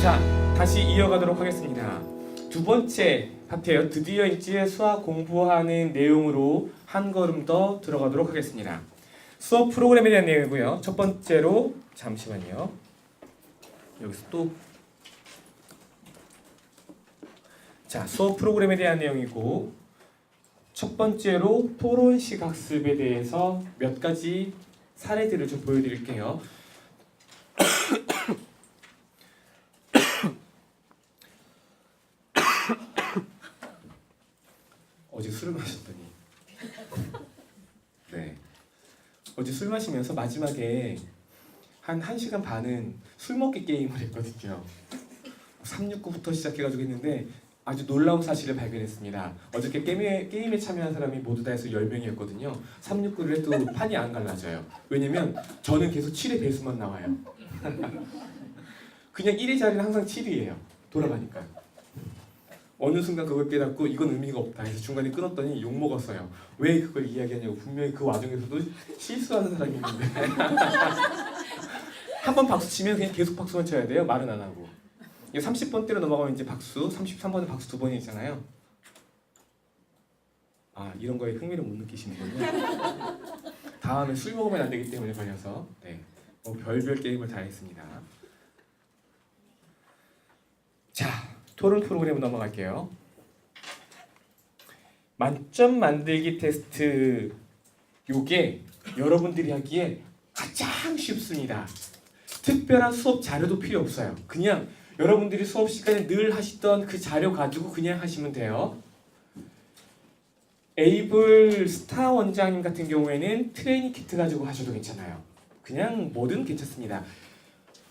자, 다시 이어가도록 하겠습니다. 두 번째 파트예요. 드디어 이제 수학 공부하는 내용으로 한 걸음 더 들어가도록 하겠습니다. 수업 프로그램에 대한 내용이고요. 첫 번째로 잠시만요. 여기서 또 자, 수업 프로그램에 대한 내용이고 첫 번째로 토론식 학습에 대해서 몇 가지 사례들을 좀 보여드릴게요. 어제 술을 마셨더니 네, 어제 술 마시면서 마지막에 한 1시간 반은 술 먹기 게임을 했거든요. 369부터 시작해가지고 했는데 아주 놀라운 사실을 발견했습니다. 어저께 게임에 참여한 사람이 모두 다 해서 10명이었거든요. 369를 해도 판이 안 갈라져요. 왜냐면 저는 계속 7의 배수만 나와요. 그냥 1의 자리는 항상 7이에요. 돌아가니까. 어느 순간 그걸 깨닫고 이건 의미가 없다 해서 중간에 끊었더니 욕먹었어요. 왜 그걸 이야기하냐고. 분명히 그 와중에서도 실수하는 사람이 있는데 한 번 박수 치면 그냥 계속 박수만 쳐야 돼요. 말은 안 하고. 30번대로 넘어가면 이제 박수, 33번에 박수 2번이 있잖아요. 아, 이런 거에 흥미를 못 느끼시는군요. 다음에 술 먹으면 안 되기 때문에 걸려서 네, 별별 게임을 다 했습니다. 자, 토론 프로그램으로 넘어갈게요. 만점 만들기 테스트, 요게 여러분들이 하기에 가장 쉽습니다. 특별한 수업 자료도 필요 없어요. 그냥 여러분들이 수업 시간에 늘 하시던 그 자료 가지고 그냥 하시면 돼요. 에이블 스타 원장님 같은 경우에는 트레이닝 키트 가지고 하셔도 괜찮아요. 그냥 뭐든 괜찮습니다.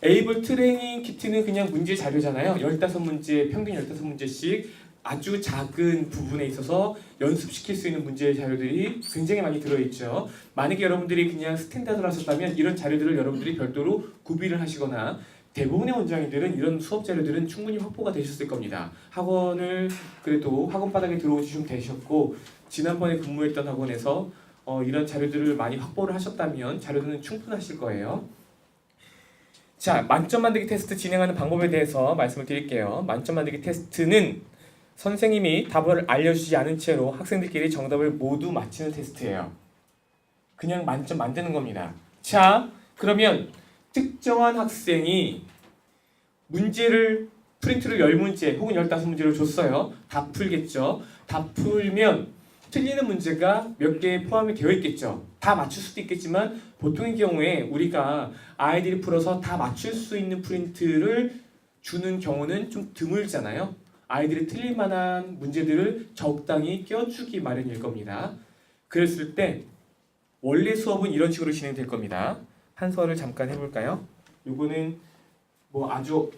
에이블 트레이닝 키트는 그냥 문제 자료잖아요. 15문제, 평균 15문제씩 아주 작은 부분에 있어서 연습시킬 수 있는 문제 자료들이 굉장히 많이 들어있죠. 만약에 여러분들이 그냥 스탠다드로 하셨다면 이런 자료들을 여러분들이 별도로 구비를 하시거나, 대부분의 원장님들은 이런 수업 자료들은 충분히 확보가 되셨을 겁니다. 학원을 그래도 학원 바닥에 들어오시 좀 되셨고 지난번에 근무했던 학원에서 이런 자료들을 많이 확보를 하셨다면 자료들은 충분하실 거예요. 자, 만점 만들기 테스트 진행하는 방법에 대해서 말씀을 드릴게요. 만점 만들기 테스트는 선생님이 답을 알려주지 않은 채로 학생들끼리 정답을 모두 맞히는 테스트예요. 그냥 만점 만드는 겁니다. 자, 그러면 특정한 학생이 문제를 프린트를 10문제 혹은 15문제를 줬어요. 다 풀겠죠. 다 풀면 틀리는 문제가 몇 개 포함이 되어 있겠죠. 다 맞출 수도 있겠지만 보통의 경우에 우리가 아이들이 풀어서 다 맞출 수 있는 프린트를 주는 경우는 좀 드물잖아요. 아이들이 틀릴 만한 문제들을 적당히 껴주기 마련일 겁니다. 그랬을 때 원래 수업은 이런 식으로 진행될 겁니다. 한서를 잠깐 해볼까요? 요거는 뭐 아주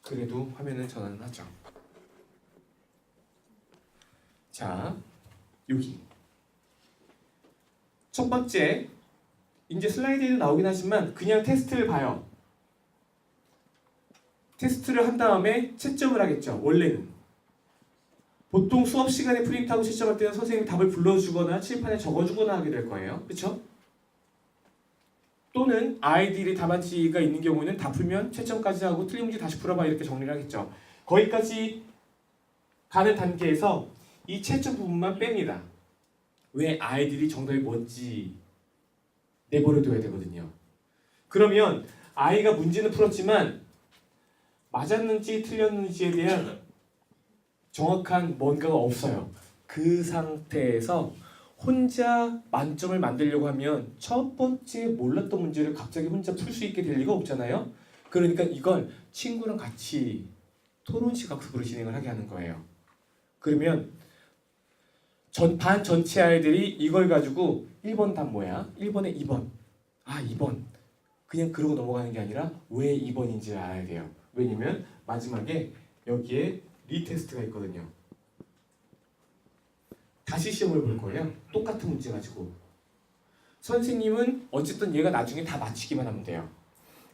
그래도 화면을 전환하죠. 자, 여기 첫 번째, 이제 슬라이드에도 나오긴 하지만 그냥 테스트를 봐요. 테스트를 한 다음에 채점을 하겠죠. 원래는 보통 수업 시간에 프린트하고 채점할 때는 선생님이 답을 불러주거나 칠판에 적어주거나 하게 될 거예요. 그렇죠? 또는 아이들이 답안지가 있는 경우는 다 풀면 채점까지 하고 틀린 문제 다시 풀어봐 이렇게 정리를 하겠죠. 거기까지 가는 단계에서 이 채점 부분만 뺍니다. 왜? 아이들이 정답이 뭔지 내버려둬야 되거든요. 그러면 아이가 문제는 풀었지만 맞았는지 틀렸는지에 대한 정확한 뭔가가 없어요. 그 상태에서 혼자 만점을 만들려고 하면 첫 번째 몰랐던 문제를 갑자기 혼자 풀 수 있게 될 리가 없잖아요. 그러니까 이걸 친구랑 같이 토론식 학습으로 진행을 하게 하는 거예요. 그러면 반 전체 아이들이 이걸 가지고 1번 답 뭐야? 1번에 2번. 아, 2번. 그냥 그러고 넘어가는 게 아니라 왜 2번인지 알아야 돼요. 왜냐면 마지막에 여기에 리테스트가 있거든요. 다시 시험을 볼 거예요. 똑같은 문제 가지고. 선생님은 어쨌든 얘가 나중에 다 맞히기만 하면 돼요.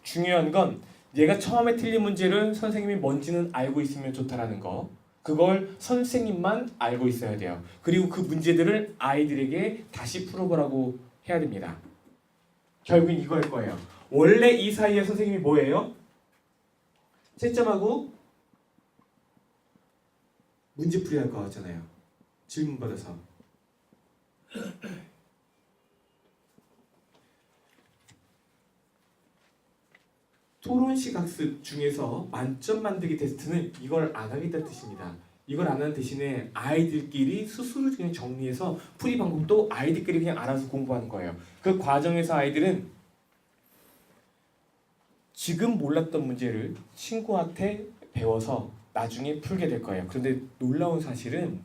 중요한 건 얘가 처음에 틀린 문제를 선생님이 뭔지는 알고 있으면 좋다라는 거. 그걸 선생님만 알고 있어야 돼요. 그리고 그 문제들을 아이들에게 다시 풀어보라고 해야 됩니다. 결국엔 이거일 거예요. 원래 이 사이에 선생님이 뭐예요? 채점하고 문제풀이 할 거 같잖아요. 질문 받아서. 토론식 학습 중에서 만점 만들기 테스트는 이걸 안 하겠다는 뜻입니다. 이걸 안 하는 대신에 아이들끼리 스스로 그냥 정리해서 풀이 방법도 아이들끼리 그냥 알아서 공부하는 거예요. 그 과정에서 아이들은 지금 몰랐던 문제를 친구한테 배워서 나중에 풀게 될 거예요. 그런데 놀라운 사실은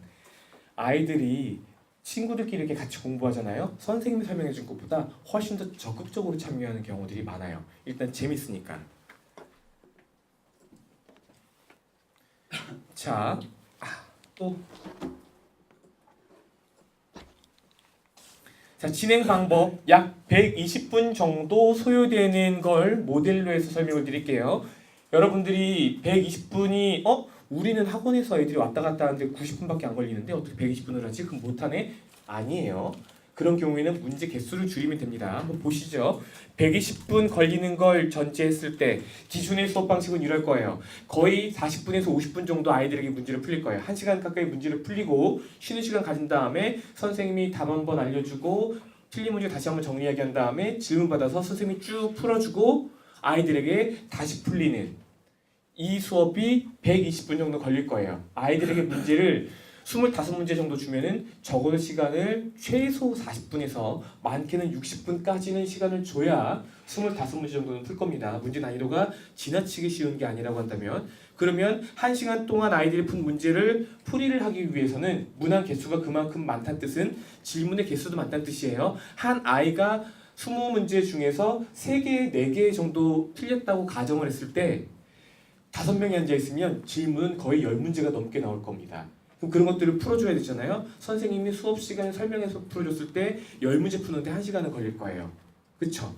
아이들이 친구들끼리 이렇게 같이 공부하잖아요. 선생님이 설명해 준 것보다 훨씬 더 적극적으로 참여하는 경우들이 많아요. 일단 재밌으니까. 자, 또 자, 진행 방법 약 120분 정도 소요되는 걸 모델로 해서 설명을 드릴게요. 여러분들이 120분이 우리는 학원에서 애들이 왔다 갔다 하는데 90분밖에 안 걸리는데 어떻게 120분을 하지? 그럼 못하네? 아니에요. 그런 경우에는 문제 개수를 줄이면 됩니다. 한번 보시죠. 120분 걸리는 걸 전제했을 때 기준의 수업 방식은 이럴 거예요. 거의 40분에서 50분 정도 아이들에게 문제를 풀릴 거예요. 1시간 가까이 문제를 풀리고 쉬는 시간 가진 다음에 선생님이 답 한번 알려주고 틀린 문제 다시 한번 정리하게 한 다음에 질문 받아서 선생님이 쭉 풀어주고 아이들에게 다시 풀리는 이 수업이 120분 정도 걸릴 거예요. 아이들에게 문제를 25문제 정도 주면은 적어도 시간을 최소 40분에서 많게는 60분까지는 시간을 줘야 25문제 정도는 풀 겁니다. 문제 난이도가 지나치게 쉬운 게 아니라고 한다면 그러면 1시간 동안 아이들이 푼 문제를 풀이를 하기 위해서는 문항 개수가 그만큼 많다는 뜻은 질문의 개수도 많다는 뜻이에요. 한 아이가 20문제 중에서 3개, 4개 정도 틀렸다고 가정을 했을 때 5명이 앉아있으면 질문은 거의 10문제가 넘게 나올 겁니다. 그럼 그런 것들을 풀어줘야 되잖아요. 선생님이 수업 시간에 설명해서 풀어줬을 때 10문제 푸는데 1시간은 걸릴 거예요. 그쵸?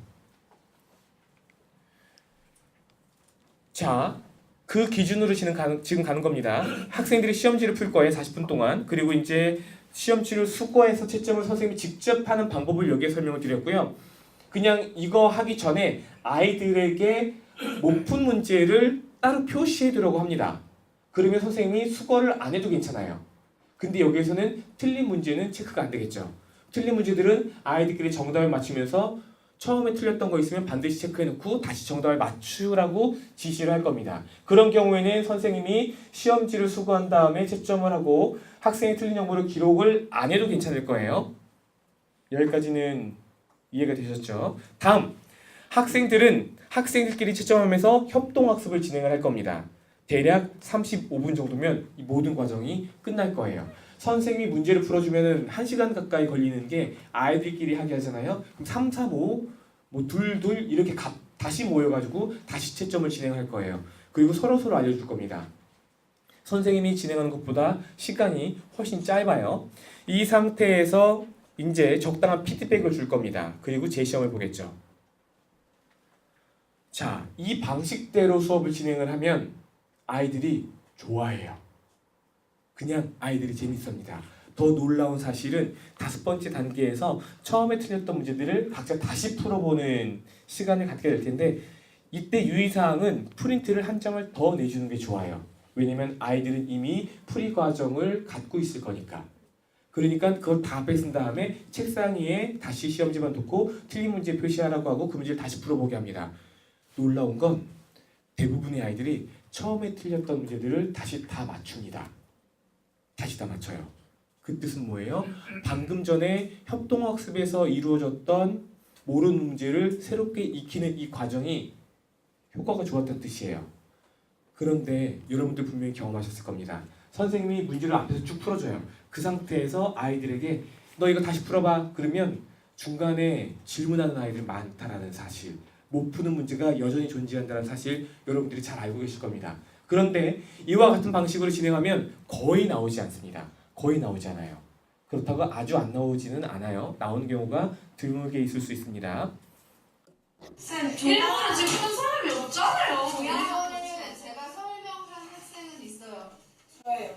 자, 그 기준으로 지금 가는 겁니다. 학생들이 시험지를 풀 거예요. 40분 동안. 그리고 이제 시험지를 수거해서 채점을 선생님이 직접 하는 방법을 여기에 설명을 드렸고요. 그냥 이거 하기 전에 아이들에게 못 푼 문제를 따로 표시해 두라고 합니다. 그러면 선생님이 수거를 안 해도 괜찮아요. 근데 여기에서는 틀린 문제는 체크가 안 되겠죠. 틀린 문제들은 아이들끼리 정답을 맞추면서 처음에 틀렸던 거 있으면 반드시 체크해 놓고 다시 정답을 맞추라고 지시를 할 겁니다. 그런 경우에는 선생님이 시험지를 수거한 다음에 채점을 하고 학생이 틀린 정보를 기록을 안 해도 괜찮을 거예요. 여기까지는 이해가 되셨죠? 다음, 학생들끼리 채점하면서 협동학습을 진행을 할 겁니다. 대략 35분 정도면 이 모든 과정이 끝날 거예요. 선생님이 문제를 풀어주면 1시간 가까이 걸리는 게 아이들끼리 하게 하잖아요. 그럼 3, 4, 5, 둘 이렇게 다시 모여가지고 다시 채점을 진행할 거예요. 그리고 서로 알려줄 겁니다. 선생님이 진행하는 것보다 시간이 훨씬 짧아요. 이 상태에서 이제 적당한 피드백을 줄 겁니다. 그리고 재시험을 보겠죠. 자, 이 방식대로 수업을 진행을 하면 아이들이 좋아해요. 그냥 아이들이 재밌습니다. 더 놀라운 사실은 5번째 단계에서 처음에 틀렸던 문제들을 각자 다시 풀어보는 시간을 갖게 될 텐데 이때 유의사항은 프린트를 한 장을 더 내주는 게 좋아요. 왜냐면 아이들은 이미 풀이 과정을 갖고 있을 거니까. 그러니까 그걸 다 뺏은 다음에 책상 위에 다시 시험지만 놓고 틀린 문제 표시하라고 하고 그 문제를 다시 풀어보게 합니다. 놀라운 건 대부분의 아이들이 처음에 틀렸던 문제들을 다시 다 맞춥니다. 다시 다 맞춰요. 그 뜻은 뭐예요? 방금 전에 협동학습에서 이루어졌던 모르는 문제를 새롭게 익히는 이 과정이 효과가 좋았다는 뜻이에요. 그런데 여러분들 분명히 경험하셨을 겁니다. 선생님이 문제를 앞에서 쭉 풀어줘요. 그 상태에서 아이들에게 너 이거 다시 풀어봐. 그러면 중간에 질문하는 아이들이 많다라는 사실, 못 푸는 문제가 여전히 존재한다는 사실 여러분들이 잘 알고 계실 겁니다. 그런데 이와 같은 방식으로 진행하면 거의 나오지 않습니다. 거의 나오지 않아요. 그렇다고 아주 안 나오지는 않아요. 나오는 경우가 드물게 있을 수 있습니다. 쌤, 일본은 지금 한 사람이 없잖아요. 이번에 제가 설명한 학생은 있어요. 저예요.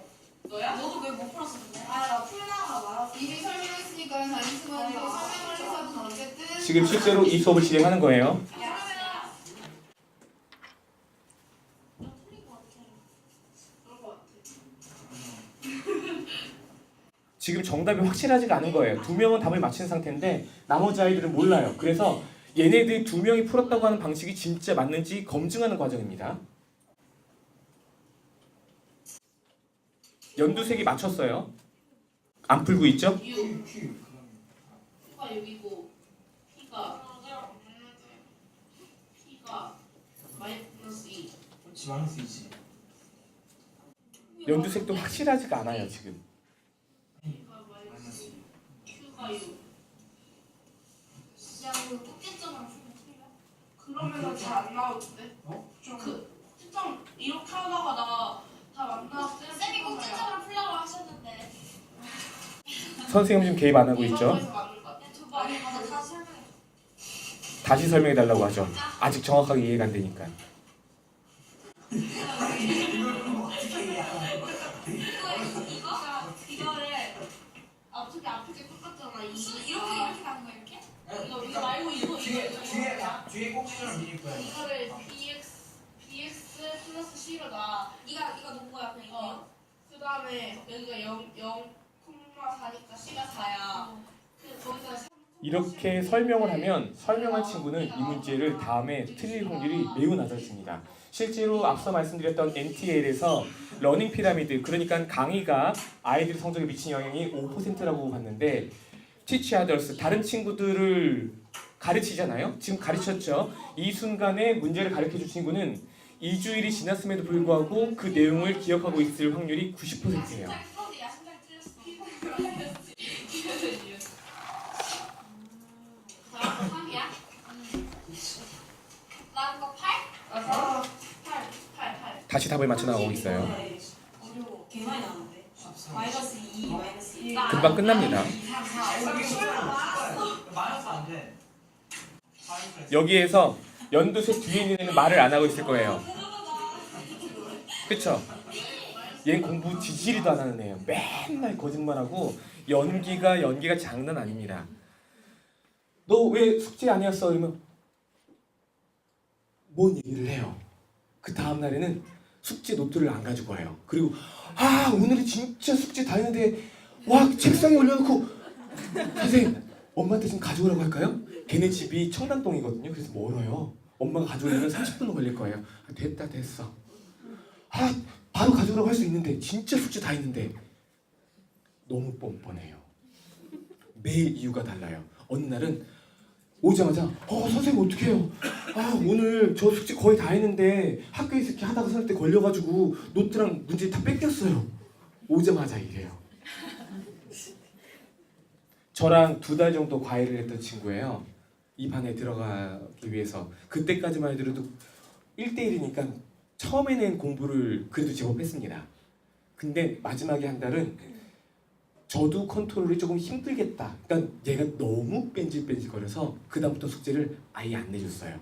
너야? 너도 왜 못 풀었었는데? 나 풀다가 말았어. 이미 설명했으니까 단순하게 설명을 해서는 어쨌든 지금 실제로 이 수업을 진행하는 거예요. 야, 지금 정답이 확실하지가 않은 거예요. 두 명은 답을 맞힌 상태인데 나머지 아이들은 몰라요. 그래서 얘네들 두 명이 풀었다고 하는 방식이 진짜 맞는지 검증하는 과정입니다. 연두색이 맞췄어요. 안 풀고 있죠? Q가 여기고 P가 마이너스 2. 그렇지 많을 수 있지. 연두색도 확실하지가 않아요 지금. P가 마이너스 2. Q가 6. 야 이거 꼭지점을 풀면 틀려? 그러면은 잘 안 나오던데? 어? 그 꼭지점 이렇게 하다가 나답안 나왔을 때 쌤이 꼭지점을 풀려고 하셨는데 선생님 지금 개입 안 하고 있죠? 맞는 것 같아. 두 번에 가서 다시 설명해. 다시 설명해 달라고 하죠. 아직 정확하게 이해가 안 되니까. 이거를 어떻게 아프게 똑같잖아. 이렇게 가는 거 이렇게? 이거 말고 이거 뒤에 꼭지점 미릴 거야. 이거를 bx 플러스 c로 놔. 이거 누구야 그냥 이거? 그 다음에 여기가 0,4니까 c가 4야. 거기서 이렇게 설명을 하면 설명한 친구는 이 문제를 다음에 틀릴 확률이 매우 낮아집니다. 실제로 앞서 말씀드렸던 NTL에서 러닝 피라미드, 그러니까 강의가 아이들 성적에 미친 영향이 5%라고 봤는데 teach others, 다른 친구들을 가르치잖아요. 지금 가르쳤죠. 이 순간에 문제를 가르쳐줄 친구는 2주일이 지났음에도 불구하고 그 내용을 기억하고 있을 확률이 90%예요. 야심작이 틀렸어. 다음 3이야? 나 이거 8? 8. 다시 답을 맞춰 나가고 있어요. 어려워. 개 많이 나오는데. 마이너스 2, 마이너스 1. 금방 끝납니다. 마이너스 안 돼. 여기에서 연두색 뒤에 있는 애는 말을 안 하고 있을 거예요. 그쵸? 얘는 공부 지지리도 안 하는 애예요. 맨날 거짓말하고 연기가 장난 아닙니다. 너 왜 숙제 아니었어? 그러면 뭔 얘기를 해요. 그 다음 날에는 숙제 노트를 안 가지고 와요. 그리고 오늘은 진짜 숙제 다 했는데 와 책상에 올려놓고 선생님 엄마한테 좀 가져오라고 할까요? 걔네 집이 청담동이거든요. 그래서 멀어요. 엄마가 가져오려면 30분 걸릴 거예요. 됐어. 바로 가져오라고 할 수 있는데 진짜 숙제 다 했는데 너무 뻔뻔해요. 매일 이유가 달라요. 어느 날은 오자마자 선생님 어떡해요? 오늘 저 숙제 거의 다 했는데 학교에서 이렇게 하다가 살 때 걸려가지고 노트랑 문제 다 뺏겼어요. 오자마자 이래요. 저랑 2달 정도 과외를 했던 친구예요. 이 반에 들어가기 위해서. 그때까지만 해도 1대1이니까 처음에는 공부를 그래도 제법 했습니다. 근데 마지막에 한 달은 저도 컨트롤이 조금 힘들겠다. 그러니까 얘가 너무 뺀질뺀질거려서 그 다음부터 숙제를 아예 안 내줬어요.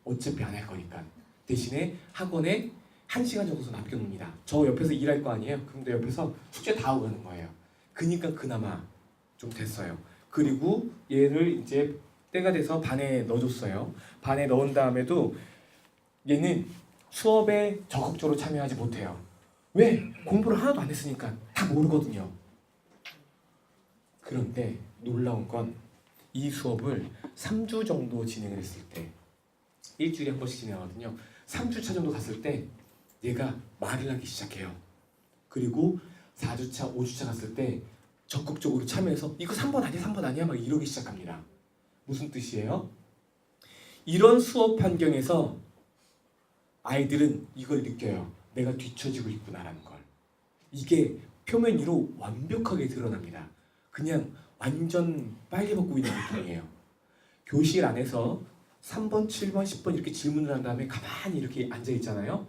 어차피 안 할 거니까. 대신에 학원에 1시간 정도 남겨놓습니다. 저 옆에서 일할 거 아니에요. 그럼 내 옆에서 숙제 다 하고 가는 거예요. 그니까 그나마 좀 됐어요. 그리고 얘를 이제 때가 돼서 반에 넣어줬어요. 반에 넣은 다음에도 얘는 수업에 적극적으로 참여하지 못해요. 왜? 공부를 하나도 안 했으니까 다 모르거든요. 그런데 놀라운 건 이 수업을 3주 정도 진행을 했을 때, 일주일에 한 번씩 진행하거든요. 3주차 정도 갔을 때 얘가 말을 하기 시작해요. 그리고 4주차, 5주차 갔을 때 적극적으로 참여해서 이거 3번 아니야 3번 아니야 막 이러기 시작합니다. 무슨 뜻이에요? 이런 수업 환경에서 아이들은 이걸 느껴요. 내가 뒤처지고 있구나라는 걸. 이게 표면 위로 완벽하게 드러납니다. 그냥 완전 빨개 벗고 있는 느낌이에요. 교실 안에서 3번, 7번, 10번 이렇게 질문을 한 다음에 가만히 이렇게 앉아 있잖아요.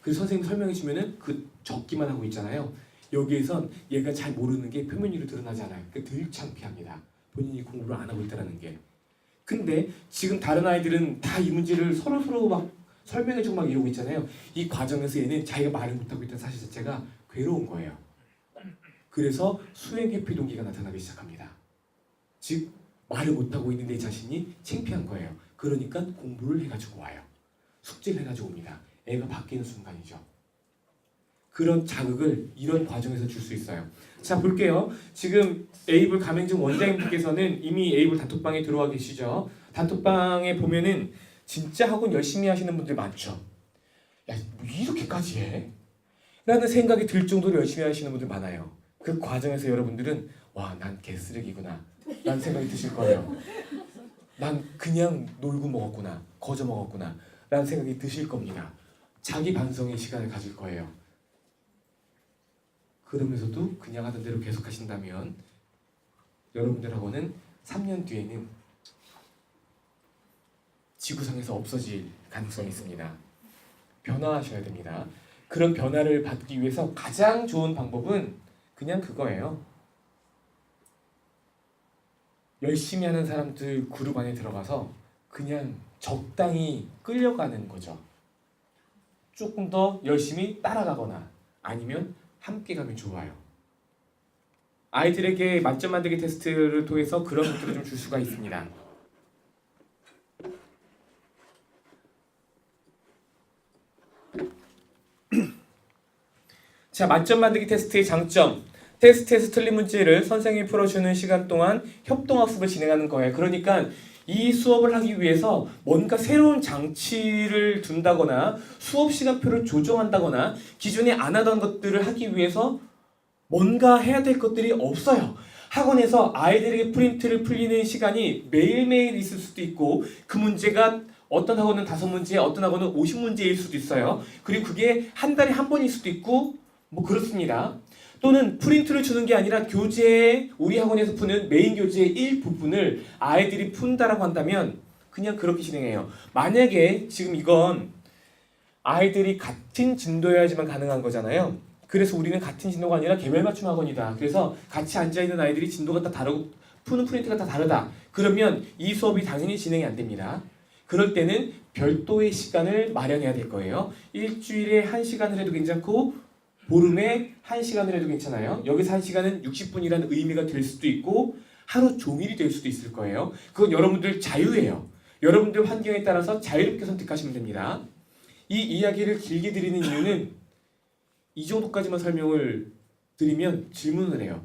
그래서 선생님 설명해 주면은 그 적기만 하고 있잖아요. 여기에선 얘가 잘 모르는 게 표면 위로 드러나지 않아요. 그러니까 덜 창피합니다. 본인이 공부를 안 하고 있다는 게. 근데 지금 다른 아이들은 다 이 문제를 서로 막 설명해주고 막 이러고 있잖아요. 이 과정에서 얘는 자기가 말을 못하고 있다는 사실 자체가 괴로운 거예요. 그래서 수행 회피 동기가 나타나기 시작합니다. 즉 말을 못하고 있는 내 자신이 창피한 거예요. 그러니까 공부를 해가지고 와요. 숙제를 해가지고 옵니다. 애가 바뀌는 순간이죠. 그런 자극을 이런 과정에서 줄 수 있어요. 자, 볼게요. 지금 에이블 가맹점 원장님께서는 이미 에이블 단톡방에 들어와 계시죠. 단톡방에 보면은 진짜 학원 열심히 하시는 분들 많죠. 야, 뭐 이렇게까지 해? 라는 생각이 들 정도로 열심히 하시는 분들 많아요. 그 과정에서 여러분들은 와, 난 개쓰레기구나 라는 생각이 드실 거예요. 난 그냥 놀고 먹었구나, 거저 먹었구나 라는 생각이 드실 겁니다. 자기 반성의 시간을 가질 거예요. 그러면서도 그냥 하던 대로 계속 하신다면 여러분들하고는 3년 뒤에는 지구상에서 없어질 가능성이 있습니다. 변화하셔야 됩니다. 그런 변화를 받기 위해서 가장 좋은 방법은 그냥 그거예요. 열심히 하는 사람들 그룹 안에 들어가서 그냥 적당히 끌려가는 거죠. 조금 더 열심히 따라가거나 아니면 함께 가면 좋아요. 아이들에게 만점 만들기 테스트를 통해서 그런 것들을 좀 줄 수가 있습니다. 자, 만점 만들기 테스트의 장점. 테스트에서 틀린 문제를 선생님이 풀어주는 시간 동안 협동학습을 진행하는 거예요. 그러니까 이 수업을 하기 위해서 뭔가 새로운 장치를 둔다거나 수업 시간표를 조정한다거나 기존에 안 하던 것들을 하기 위해서 뭔가 해야 될 것들이 없어요. 학원에서 아이들에게 프린트를 풀리는 시간이 매일매일 있을 수도 있고 그 문제가 어떤 학원은 5문제, 어떤 학원은 50문제일 수도 있어요. 그리고 그게 한 달에 한 번일 수도 있고 뭐 그렇습니다. 또는 프린트를 주는 게 아니라 교재에 우리 학원에서 푸는 메인 교재의 일부분을 아이들이 푼다라고 한다면 그냥 그렇게 진행해요. 만약에 지금 이건 아이들이 같은 진도여야지만 가능한 거잖아요. 그래서 우리는 같은 진도가 아니라 개별 맞춤 학원이다. 그래서 같이 앉아있는 아이들이 진도가 다 다르고 푸는 프린트가 다 다르다. 그러면 이 수업이 당연히 진행이 안 됩니다. 그럴 때는 별도의 시간을 마련해야 될 거예요. 일주일에 1시간을 해도 괜찮고 보름에 1시간을 해도 괜찮아요. 여기서 1시간은 60분이라는 의미가 될 수도 있고 하루 종일이 될 수도 있을 거예요. 그건 여러분들 자유예요. 여러분들 환경에 따라서 자유롭게 선택하시면 됩니다. 이 이야기를 길게 드리는 이유는 이 정도까지만 설명을 드리면 질문을 해요.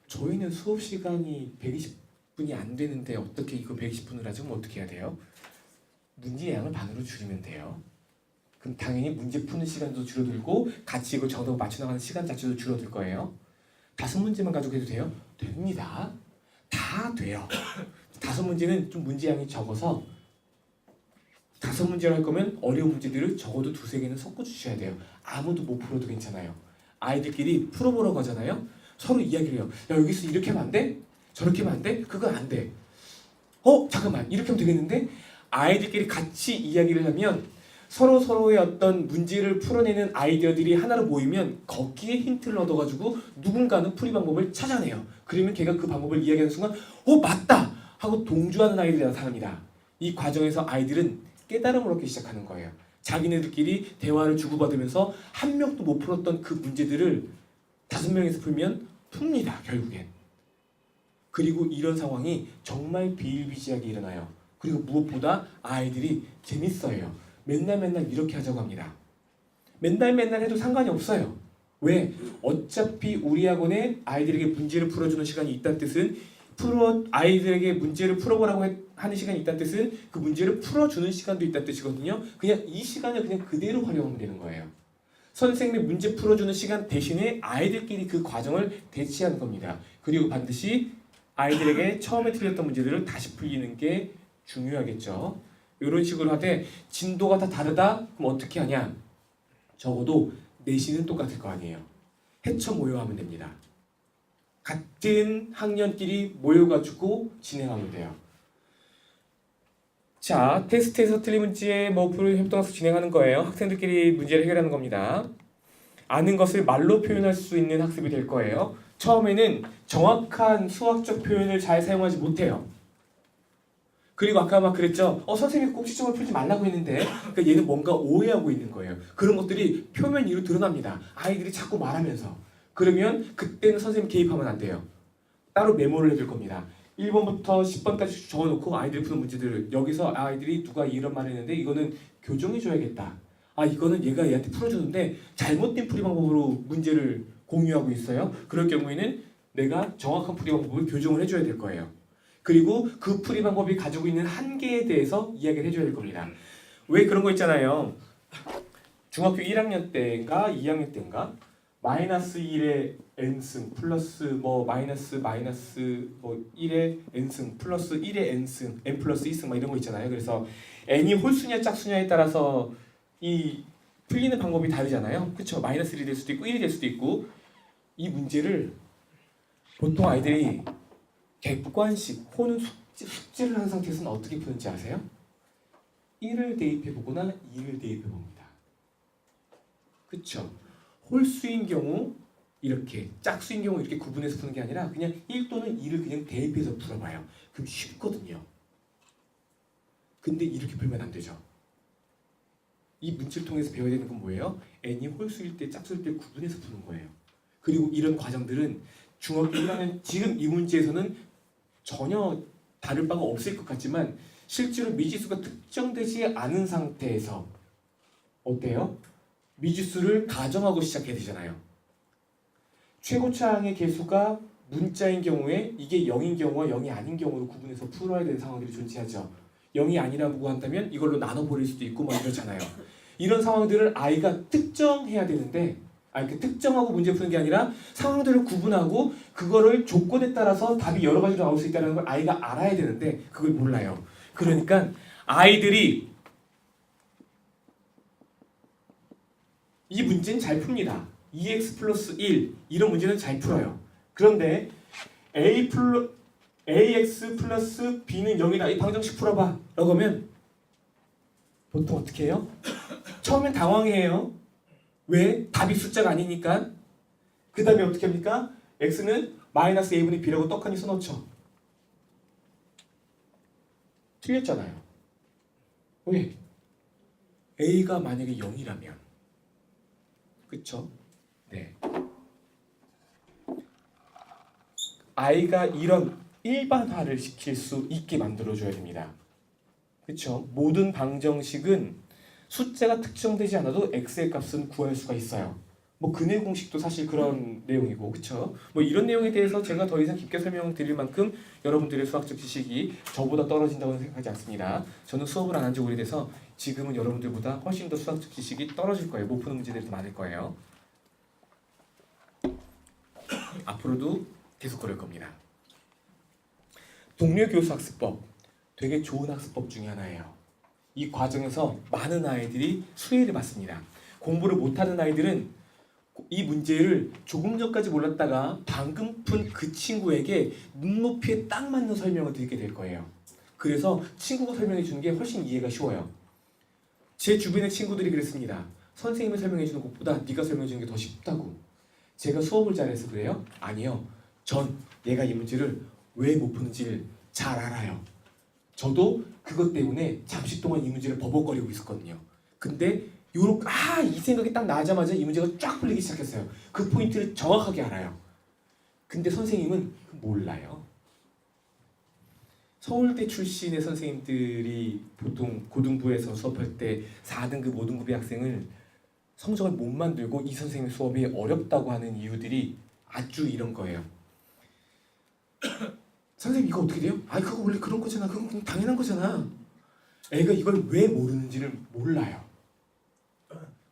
저희는 수업 시간이 120분이 안 되는데 어떻게 이거 120분을 하죠? 그럼 어떻게 해야 돼요? 문제 양을 반으로 줄이면 돼요. 그럼 당연히 문제 푸는 시간도 줄어들고 같이 이걸 정답 맞춰나가는 시간 자체도 줄어들 거예요. 5문제만 가지고 해도 돼요? 됩니다. 다 돼요. 5문제는 좀 문제량이 적어서 5문제를 할 거면 어려운 문제들을 적어도 2-3개는 섞어주셔야 돼요. 아무도 못 풀어도 괜찮아요. 아이들끼리 풀어보라고 하잖아요. 서로 이야기를 해요. 야, 여기서 이렇게 하면 안 돼? 저렇게 하면 안 돼? 그거 안 돼. 잠깐만, 이렇게 하면 되겠는데? 아이들끼리 같이 이야기를 하면 서로의 어떤 문제를 풀어내는 아이디어들이 하나로 모이면 거기에 힌트를 얻어가지고 누군가는 풀이 방법을 찾아내요. 그러면 걔가 그 방법을 이야기하는 순간 맞다! 하고 동조하는 아이들이 나타납니다. 이 과정에서 아이들은 깨달음을 얻기 시작하는 거예요. 자기네들끼리 대화를 주고받으면서 한 명도 못 풀었던 그 문제들을 5명에서 풀면 풉니다. 결국엔. 그리고 이런 상황이 정말 비일비재하게 일어나요. 그리고 무엇보다 아이들이 재밌어요. 맨날 이렇게 하자고 합니다. 맨날 해도 상관이 없어요. 왜? 어차피 우리 학원에 아이들에게 문제를 풀어주는 시간이 있다는 뜻은 아이들에게 문제를 풀어보라고 하는 시간이 있다는 뜻은 그 문제를 풀어주는 시간도 있다는 뜻이거든요. 그냥 이 시간을 그냥 그대로 활용하면 되는 거예요. 선생님이 문제 풀어주는 시간 대신에 아이들끼리 그 과정을 대치하는 겁니다. 그리고 반드시 아이들에게 처음에 틀렸던 문제들을 다시 풀리는 게 중요하겠죠. 이런 식으로 하되 진도가 다 다르다? 그럼 어떻게 하냐? 적어도 내신은 똑같을 거 아니에요. 해쳐 모여하면 됩니다. 같은 학년끼리 모여가지고 진행하면 돼요. 자, 테스트에서 틀린 문제 풀 협동학습 진행하는 거예요. 학생들끼리 문제를 해결하는 겁니다. 아는 것을 말로 표현할 수 있는 학습이 될 거예요. 처음에는 정확한 수학적 표현을 잘 사용하지 못해요. 그리고 아까 막 그랬죠. 선생님이 꼭지점을 풀지 말라고 했는데 그러니까 얘는 뭔가 오해하고 있는 거예요. 그런 것들이 표면 위로 드러납니다. 아이들이 자꾸 말하면서. 그러면 그때는 선생님 개입하면 안 돼요. 따로 메모를 해둘 겁니다. 1번부터 10번까지 적어놓고 아이들이 푸는 문제들을 여기서 아이들이 누가 이런 말을 했는데 이거는 교정해줘야겠다. 아 이거는 얘가 얘한테 풀어주는데 잘못된 풀이 방법으로 문제를 공유하고 있어요. 그럴 경우에는 내가 정확한 풀이 방법을 교정을 해줘야 될 거예요. 그리고 그 풀이 방법이 가지고 있는 한계에 대해서 이야기를 해줘야 될 겁니다. 왜 그런 거 있잖아요. 중학교 1학년 때인가 2학년 때인가 마이너스 1의 n승 플러스 뭐 마이너스 뭐 1의 n승 플러스 1의 n승 n 플러스 2승 막 이런 거 있잖아요. 그래서 n이 홀수냐 짝수냐에 따라서 이 풀리는 방법이 다르잖아요. 그렇죠? 마이너스 1이 될 수도 있고 1이 될 수도 있고 이 문제를 보통 아이들이 객관식 혹은 숙제를 한 상태에서는 어떻게 푸는지 아세요? 1을 대입해 보거나 2를 대입해 봅니다. 그렇죠? 홀수인 경우 이렇게 짝수인 경우 이렇게 구분해서 푸는 게 아니라 그냥 1 또는 2를 그냥 대입해서 풀어봐요. 그럼 쉽거든요. 근데 이렇게 풀면 안 되죠. 이 문제를 통해서 배워야 되는 건 뭐예요? n이 홀수일 때 짝수일 때 구분해서 푸는 거예요. 그리고 이런 과정들은 중학교 1학년 지금 이 문제에서는 전혀 다를 바가 없을 것 같지만 실제로 미지수가 특정되지 않은 상태에서 어때요? 미지수를 가정하고 시작해야 되잖아요. 최고차항의 개수가 문자인 경우에 이게 0인 경우와 0이 아닌 경우로 구분해서 풀어야 되는 상황들이 존재하죠. 0이 아니라고 한다면 이걸로 나눠버릴 수도 있고 뭐 이렇잖아요. 이런 상황들을 아이가 특정해야 되는데 그 특정하고 문제 푸는 게 아니라 상황들을 구분하고 그거를 조건에 따라서 답이 여러 가지로 나올 수 있다는 걸 아이가 알아야 되는데 그걸 몰라요. 그러니까 아이들이 이 문제는 잘 풉니다. 2x 플러스 1 이런 문제는 잘 풀어요. 그런데 ax 플러스 b는 0이다. 이 방정식 풀어봐 라고 하면 보통 어떻게 해요? 처음엔 당황해요. 왜? 답이 숫자가 아니니까. 그 다음에 어떻게 합니까? x는 마이너스 a분의 b라고 떡하니 써놓죠. 틀렸잖아요. 왜? a가 만약에 0이라면 그쵸? 네. 아이가 이런 일반화를 시킬 수 있게 만들어줘야 됩니다. 그쵸? 모든 방정식은 숫자가 특정되지 않아도 x의 값은 구할 수가 있어요. 뭐 근해 공식도 사실 그런 내용이고, 그쵸? 뭐 이런 내용에 대해서 제가 더 이상 깊게 설명드릴 만큼 여러분들의 수학적 지식이 저보다 떨어진다고는 생각하지 않습니다. 저는 수업을 안 한 지 오래돼서 지금은 여러분들보다 훨씬 더 수학적 지식이 떨어질 거예요. 못 푸는 문제들이 더 많을 거예요. 앞으로도 계속 그럴 겁니다. 동료 교수 학습법 되게 좋은 학습법 중에 하나예요. 이 과정에서 많은 아이들이 수혜를 받습니다. 공부를 못하는 아이들은 이 문제를 조금 전까지 몰랐다가 방금 푼 그 친구에게 눈높이에 딱 맞는 설명을 드리게 될 거예요. 그래서 친구가 설명해 주는 게 훨씬 이해가 쉬워요. 제 주변의 친구들이 그랬습니다. 선생님이 설명해 주는 것보다 네가 설명해 주는 게 더 쉽다고. 제가 수업을 잘해서 그래요? 아니요. 전 얘가 이 문제를 왜 못 푸는지를 잘 알아요. 저도 그것 때문에 잠시 동안 이 문제를 버벅거리고 있었거든요. 근데 이 생각이 딱 나자마자 이 문제가 쫙 풀리기 시작했어요. 그 포인트를 정확하게 알아요. 근데 선생님은 몰라요. 서울대 출신의 선생님들이 보통 고등부에서 수업할 때 4등급, 5등급의 학생을 성적을 못 만들고 이 선생님 수업이 어렵다고 하는 이유들이 아주 이런 거예요. 선생님 이거 어떻게 돼요? 그거 원래 그런 거잖아. 그건 그냥 당연한 거잖아. 애가 이걸 왜 모르는지를 몰라요.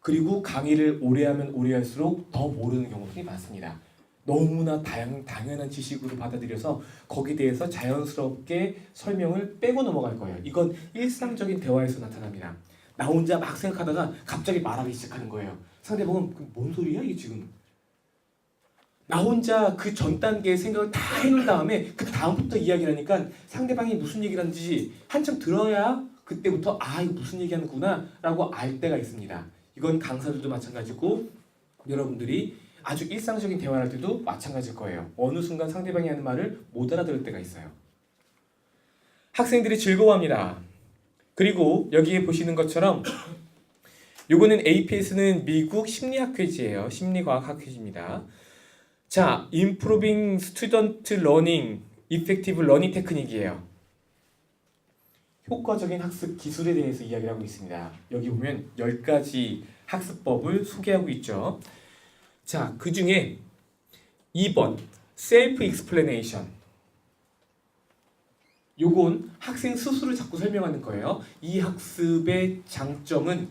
그리고 강의를 오래 하면 오래 할수록 더 모르는 경우들이 많습니다. 너무나 당연한 지식으로 받아들여서 거기에 대해서 자연스럽게 설명을 빼고 넘어갈 거예요. 이건 일상적인 대화에서 나타납니다. 나 혼자 막 생각하다가 갑자기 말하기 시작하는 거예요. 상대방은 뭔 소리야 이게 지금? 나 혼자 그 전 단계의 생각을 다 해놓은 다음에 그 다음부터 이야기를 하니까 상대방이 무슨 얘기를 하는지 한참 들어야 그때부터 이거 무슨 얘기하는구나 라고 알 때가 있습니다. 이건 강사들도 마찬가지고 여러분들이 아주 일상적인 대화를 할 때도 마찬가지일 거예요. 어느 순간 상대방이 하는 말을 못 알아들을 때가 있어요. 학생들이 즐거워합니다. 그리고 여기에 보시는 것처럼 요거는 APS는 미국 심리학회지예요. 심리과학 학회지입니다. 자, Improving Student Learning Effective Learning Technique이에요. 효과적인 학습 기술에 대해서 이야기를 하고 있습니다. 여기 보면 10가지 학습법을 소개하고 있죠. 자, 그 중에 2번 셀프 익스플레네이션. 요건 학생 스스로 자꾸 설명하는 거예요. 이 학습의 장점은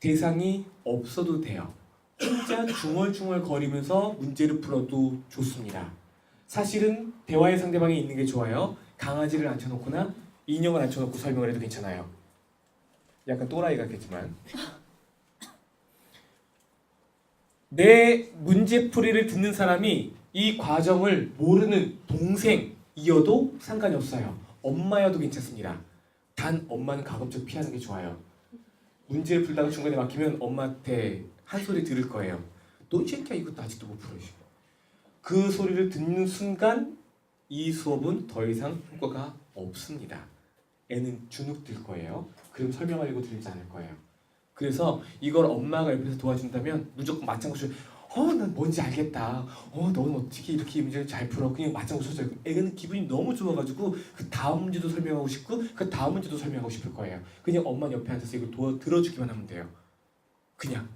대상이 없어도 돼요. 혼자 중얼중얼 거리면서 문제를 풀어도 좋습니다. 사실은 대화의 상대방이 있는 게 좋아요. 강아지를 앉혀놓거나 인형을 앉혀놓고 설명을 해도 괜찮아요. 약간 또라이 같겠지만 내 문제풀이를 듣는 사람이 이 과정을 모르는 동생이어도 상관이 없어요. 엄마여도 괜찮습니다. 단 엄마는 가급적 피하는 게 좋아요. 문제를 풀다가 중간에 막히면 엄마한테 한 소리 들을 거예요. 너 이 새끼야 이것도 아직도 못 풀어. 그 소리를 듣는 순간 이 수업은 더 이상 효과가 없습니다. 애는 주눅 들 거예요. 그럼 설명하려고 들리지 않을 거예요. 그래서 이걸 엄마가 옆에서 도와준다면 무조건 맞장구 쳐요. 난 뭔지 알겠다. 너는 어떻게 이렇게 문제를 잘 풀어. 그냥 맞장구 쳐줘요. 애는 기분이 너무 좋아가지고 그 다음 문제도 설명하고 싶고 그 다음 문제도 설명하고 싶을 거예요. 그냥 엄마 옆에 앉아서 이거 들어주기만 하면 돼요. 그냥.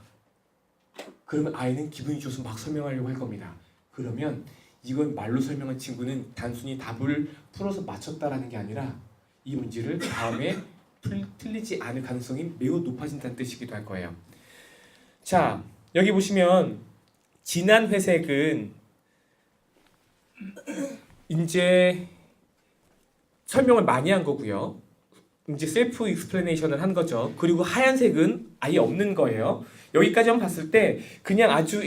그러면 아이는 기분이 좋아서 막 설명하려고 할 겁니다. 그러면 이건 말로 설명한 친구는 단순히 답을 풀어서 맞췄다라는 게 아니라 이 문제를 다음에 틀리지 않을 가능성이 매우 높아진다는 뜻이기도 할 거예요. 자, 여기 보시면 진한 회색은 이제 설명을 많이 한 거고요. 이제 셀프 익스플레네이션을 한 거죠. 그리고 하얀색은 아예 없는 거예요. 여기까지만 봤을 때 그냥 아주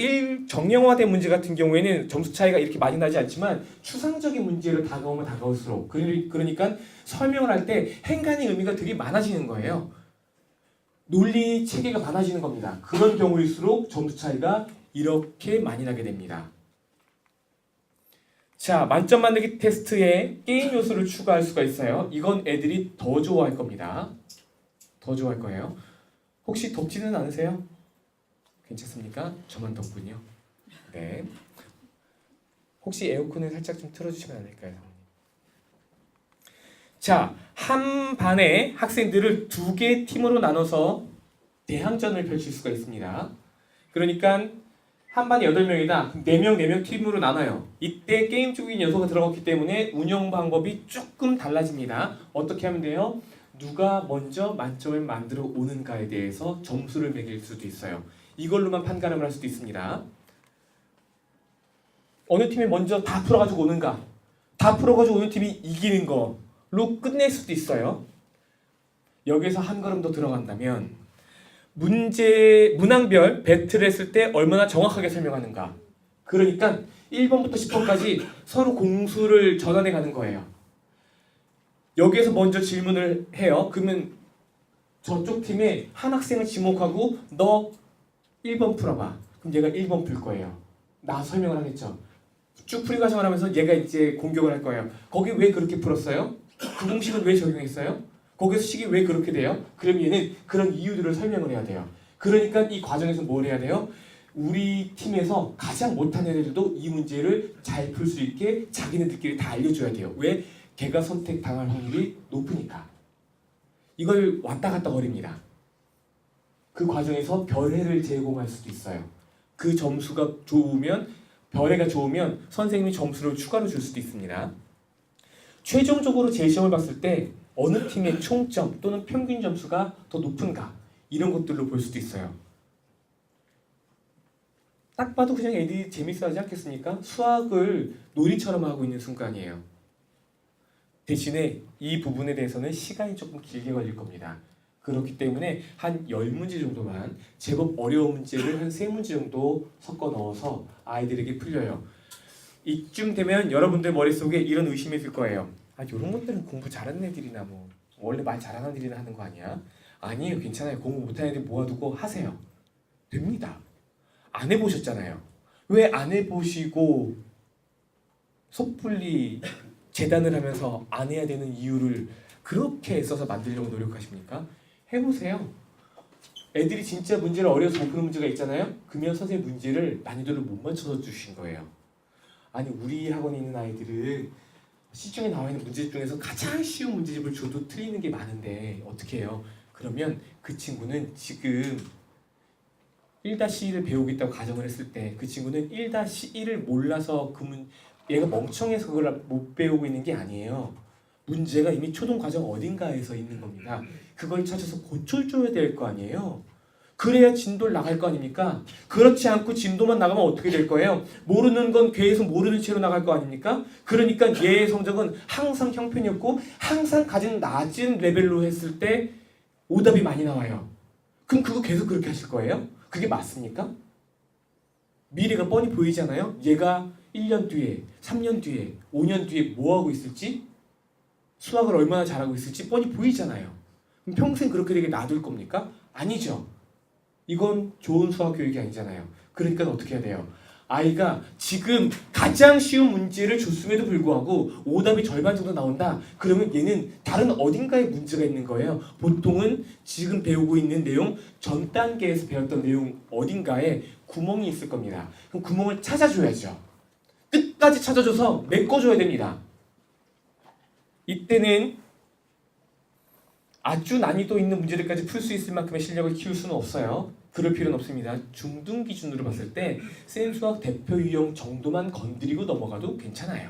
정형화된 문제 같은 경우에는 점수 차이가 이렇게 많이 나지 않지만 추상적인 문제로 다가오면 다가올수록 그러니까 설명을 할 때 행간의 의미가 되게 많아지는 거예요. 논리 체계가 많아지는 겁니다. 그런 경우일수록 점수 차이가 이렇게 많이 나게 됩니다. 자, 만점 만들기 테스트에 게임 요소를 추가할 수가 있어요. 이건 애들이 더 좋아할 겁니다. 더 좋아할 거예요. 혹시 덥지는 않으세요? 괜찮습니까? 저만 덥군요. 네. 혹시 에어컨을 살짝 좀 틀어주시면 안 될까요? 자, 한 반의 학생들을 2개 팀으로 나눠서 대항전을 펼칠 수가 있습니다. 그러니까 한 반에 8명이다. 4명 팀으로 나눠요. 이때 게임적인 요소가 들어갔기 때문에 운영 방법이 조금 달라집니다. 어떻게 하면 돼요? 누가 먼저 만점을 만들어 오는가에 대해서 점수를 매길 수도 있어요. 이걸로만 판가름을 할 수도 있습니다. 어느 팀이 먼저 다 풀어가지고 오는가, 다 풀어가지고 오는 팀이 이기는 걸로 끝낼 수도 있어요. 여기서 한 걸음 더 들어간다면 문항별 배틀을 했을 때 얼마나 정확하게 설명하는가. 그러니까 1번부터 10번까지 서로 공수를 전환해 가는 거예요. 여기에서 먼저 질문을 해요. 그러면 저쪽 팀에 한 학생을 지목하고 너 1번 풀어봐. 그럼 얘가 1번 풀 거예요. 나 설명을 하겠죠. 쭉 풀이 과정을 하면서 얘가 이제 공격을 할 거예요. 거기 왜 그렇게 풀었어요? 그 공식은 왜 적용했어요? 거기서 식이 왜 그렇게 돼요? 그럼 얘는 그런 이유들을 설명을 해야 돼요. 그러니까 이 과정에서 뭘 해야 돼요? 우리 팀에서 가장 못한 애들도 이 문제를 잘 풀 수 있게 자기네들끼리 다 알려줘야 돼요. 왜? 걔가 선택당할 확률이 높으니까. 이걸 왔다 갔다 거립니다. 그 과정에서 별해를 제공할 수도 있어요. 그 점수가 좋으면, 별해가 좋으면 선생님이 점수를 추가로 줄 수도 있습니다. 최종적으로 제시험을 봤을 때 어느 팀의 총점 또는 평균 점수가 더 높은가, 이런 것들로 볼 수도 있어요. 딱 봐도 그냥 애들이 재밌어하지 않겠습니까? 수학을 놀이처럼 하고 있는 순간이에요. 대신에 이 부분에 대해서는 시간이 조금 길게 걸릴 겁니다. 그렇기 때문에 한 10문제 정도만, 제법 어려운 문제를 한 3문제 정도 섞어 넣어서 아이들에게 풀려요. 이쯤 되면 여러분들 머릿속에 이런 의심이 들 거예요. 이런 것들은 공부 잘하는 애들이나 뭐 원래 말 잘하는 애들이나 하는 거 아니야? 아니에요. 괜찮아요. 공부 못하는 애들 모아두고 하세요. 됩니다. 안 해보셨잖아요. 왜 안 해보시고 섣불리 재단을 하면서 안 해야 되는 이유를 그렇게 애써서 만들려고 노력하십니까? 해보세요. 애들이 진짜 문제를 어려서 못 푸는 문제가 있잖아요. 그러면 선생님 문제를 난이도를 못 맞춰서 주신 거예요. 아니 우리 학원에 있는 아이들은 시중에 나와 있는 문제집 중에서 가장 쉬운 문제집을 줘도 틀리는 게 많은데 어떻게 해요? 그러면 그 친구는 지금 1-1을 배우겠다고 가정을 했을 때 그 친구는 1-1을 몰라서 얘가 멍청해서 그걸 못 배우고 있는 게 아니에요. 문제가 이미 초등 과정 어딘가에서 있는 겁니다. 그걸 찾아서 고쳐줘야 될 거 아니에요. 그래야 진도를 나갈 거 아닙니까? 그렇지 않고 진도만 나가면 어떻게 될 거예요? 모르는 건 계속 모르는 채로 나갈 거 아닙니까? 그러니까 얘의 성적은 항상 형편이었고 항상 가진 낮은 레벨로 했을 때 오답이 많이 나와요. 그럼 그거 계속 그렇게 하실 거예요? 그게 맞습니까? 미래가 뻔히 보이잖아요. 얘가 1년 뒤에, 3년 뒤에, 5년 뒤에 뭐 하고 있을지, 수학을 얼마나 잘하고 있을지 뻔히 보이잖아요. 그럼 평생 그렇게 되게 놔둘 겁니까? 아니죠. 이건 좋은 수학 교육이 아니잖아요. 그러니까 어떻게 해야 돼요? 아이가 지금 가장 쉬운 문제를 줬음에도 불구하고 오답이 절반 정도 나온다. 그러면 얘는 다른 어딘가에 문제가 있는 거예요. 보통은 지금 배우고 있는 내용, 전 단계에서 배웠던 내용 어딘가에 구멍이 있을 겁니다. 그럼 구멍을 찾아줘야죠. 끝까지 찾아줘서 메꿔줘야 됩니다. 이때는 아주 난이도 있는 문제들까지 풀 수 있을 만큼의 실력을 키울 수는 없어요. 그럴 필요는 없습니다. 중등 기준으로 봤을 때 쌤 수학 대표 유형 정도만 건드리고 넘어가도 괜찮아요.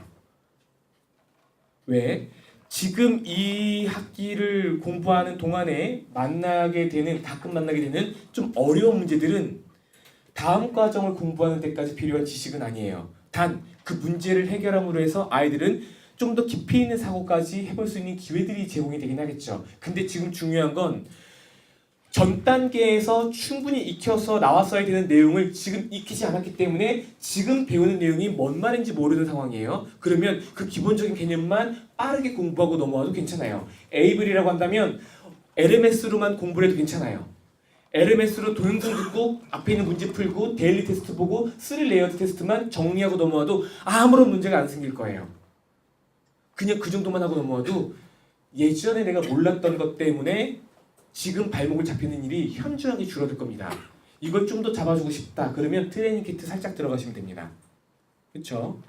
왜? 지금 이 학기를 공부하는 동안에 가끔 만나게 되는 좀 어려운 문제들은 다음 과정을 공부하는 데까지 필요한 지식은 아니에요. 단 그 문제를 해결함으로 해서 아이들은 좀 더 깊이 있는 사고까지 해볼 수 있는 기회들이 제공이 되긴 하겠죠. 근데 지금 중요한 건 전 단계에서 충분히 익혀서 나왔어야 되는 내용을 지금 익히지 않았기 때문에 지금 배우는 내용이 뭔 말인지 모르는 상황이에요. 그러면 그 기본적인 개념만 빠르게 공부하고 넘어와도 괜찮아요. 에이블이라고 한다면 LMS로만 공부를 해도 괜찮아요. LMS로 동영상 듣고 앞에 있는 문제 풀고 데일리 테스트 보고 3 레이어드 테스트만 정리하고 넘어와도 아무런 문제가 안 생길 거예요. 그냥 그 정도만 하고 넘어와도 예전에 내가 몰랐던 것 때문에 지금 발목을 잡히는 일이 현저하게 줄어들 겁니다. 이걸 좀 더 잡아주고 싶다. 그러면 트레이닝 키트 살짝 들어가시면 됩니다. 그렇죠?